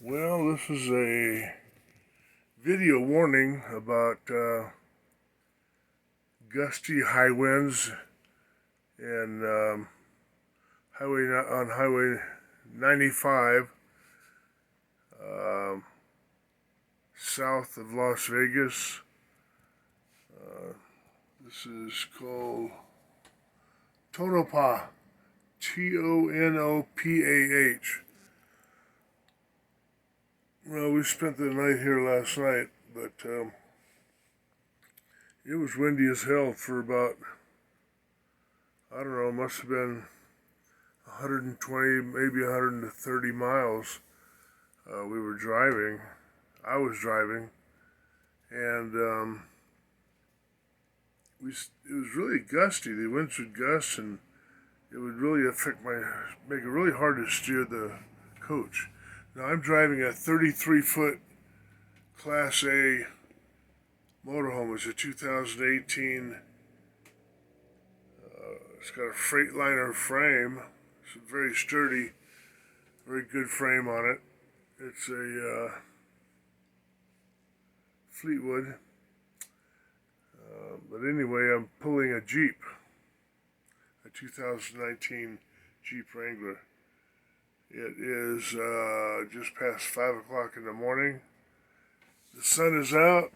Well, this is a video warning about gusty high winds and Highway 95 south of Las Vegas. This is called Tonopah, Tonopah. Well, we spent the night here last night, but it was windy as hell for about, I don't know, must have been 120, maybe 130 miles. We were driving. I was driving, and it was really gusty. The winds would gust, and it would really make it really hard to steer the coach. Now I'm driving a 33-foot Class A motorhome. It's a 2018. It's got a Freightliner frame. It's a very sturdy, very good frame on it. It's a Fleetwood. But anyway, I'm pulling a Jeep, a 2019 Jeep Wrangler. It is just past 5 o'clock in the morning. The sun is out.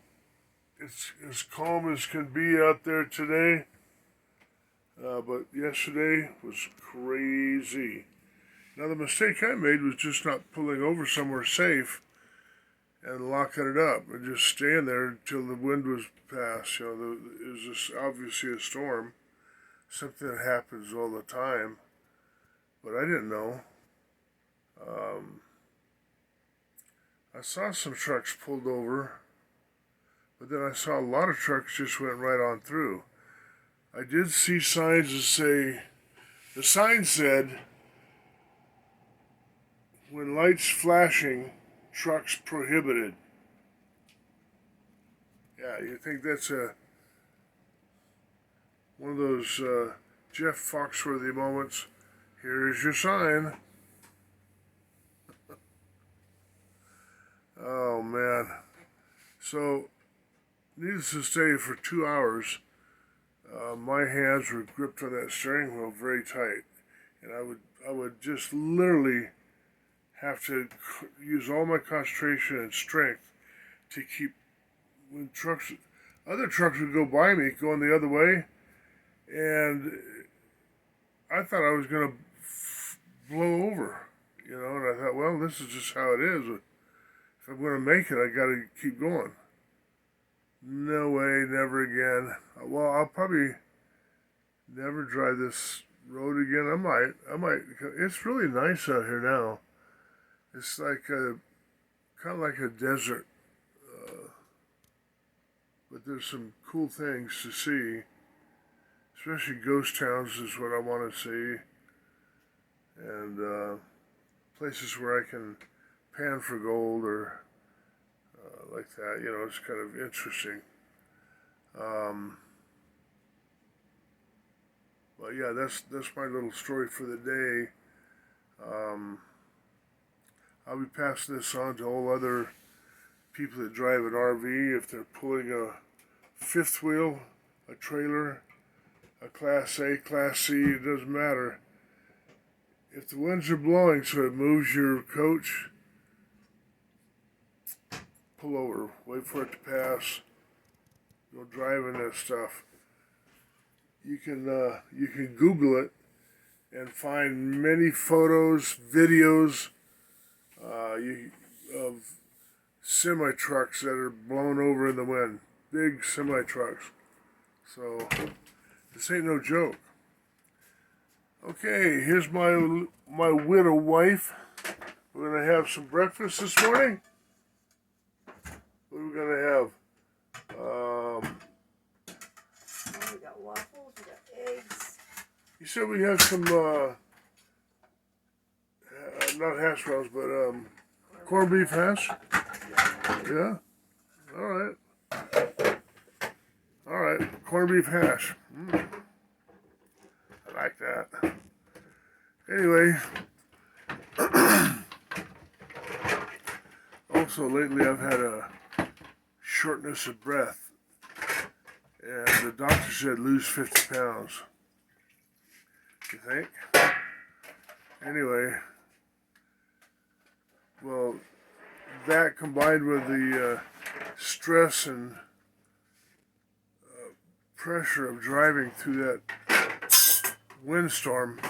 It's as calm as can be out there today. But yesterday was crazy. Now the mistake I made was just not pulling over somewhere safe and locking it up and just staying there until the wind was past. It was just obviously a storm, something that happens all the time. But I didn't know. I saw some trucks pulled over, but then I saw a lot of trucks just went right on through. I did see signs that say, the sign said, when lights flashing, trucks prohibited. Yeah, you think that's one of those Jeff Foxworthy moments. Here's your sign. Oh man. So, needless to say, for 2 hours, my hands were gripped on that steering wheel very tight, and I would just literally have to use all my concentration and strength to keep, when other trucks would go by me going the other way, and I thought I was going to blow over, and I thought, well, this is just how it is. If I'm going to make it, I got to keep going. No way, never again. Well, I'll probably never drive this road again. I might. It's really nice out here now. It's like kind of like a desert, but there's some cool things to see. Especially ghost towns is what I want to see, and places where I can pan for gold or like that. It's kind of interesting. But yeah, that's my little story for the day. I'll be passing this on to all other people that drive an RV. If they're pulling a fifth wheel, a trailer, a Class A, Class C, it doesn't matter. If the winds are blowing so it moves your coach, pull over, wait for it to pass. Go driving that stuff. You can Google it and find many photos, videos of semi-trucks that are blown over in the wind. Big semi-trucks. So this ain't no joke. Okay, here's my widow wife. We're gonna have some breakfast this morning. What are we gonna have? We got waffles, we got eggs. You said we have some, not hash browns, but corned beef hash? Yeah? Alright. Alright, corned beef hash. I like that. Anyway, Also, lately I've had a shortness of breath, and the doctor said lose 50 pounds. You think? Anyway, well, that combined with the stress and pressure of driving through that windstorm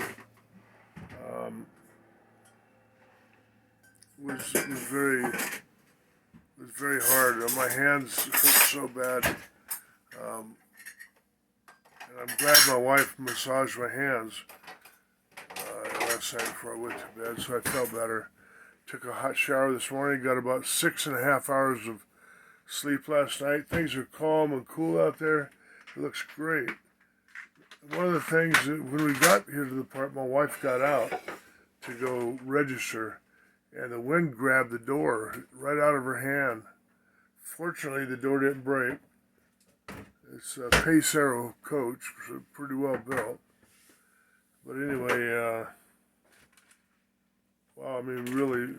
was very hard. My hands hurt so bad, and I'm glad my wife massaged my hands last night before I went to bed, so I felt better. Took a hot shower this morning. Got about 6.5 hours of sleep last night. Things are calm and cool out there. It looks great. One of the things that when we got here to the park, my wife got out to go register, and the wind grabbed the door right out of her hand. Fortunately, the door didn't break. It's a Pace Aero coach, so pretty well built. But anyway, wow, I mean, really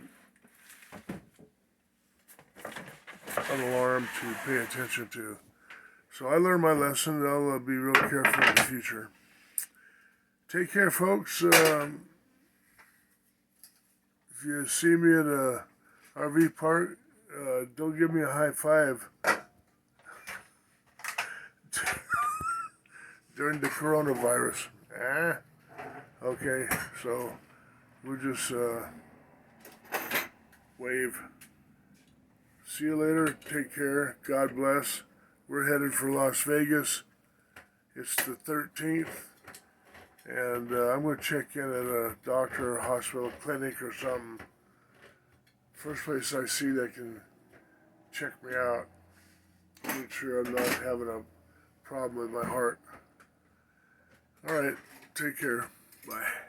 an alarm to pay attention to. So I learned my lesson. I'll be real careful in the future. Take care, folks. If you see me at a RV park, don't give me a high five during the coronavirus. Okay, so we'll just wave. See you later. Take care. God bless. We're headed for Las Vegas. It's the 13th. And I'm going to check in at a doctor, hospital, clinic, or something. First place I see that can check me out. Make sure I'm not having a problem with my heart. All right. Take care. Bye.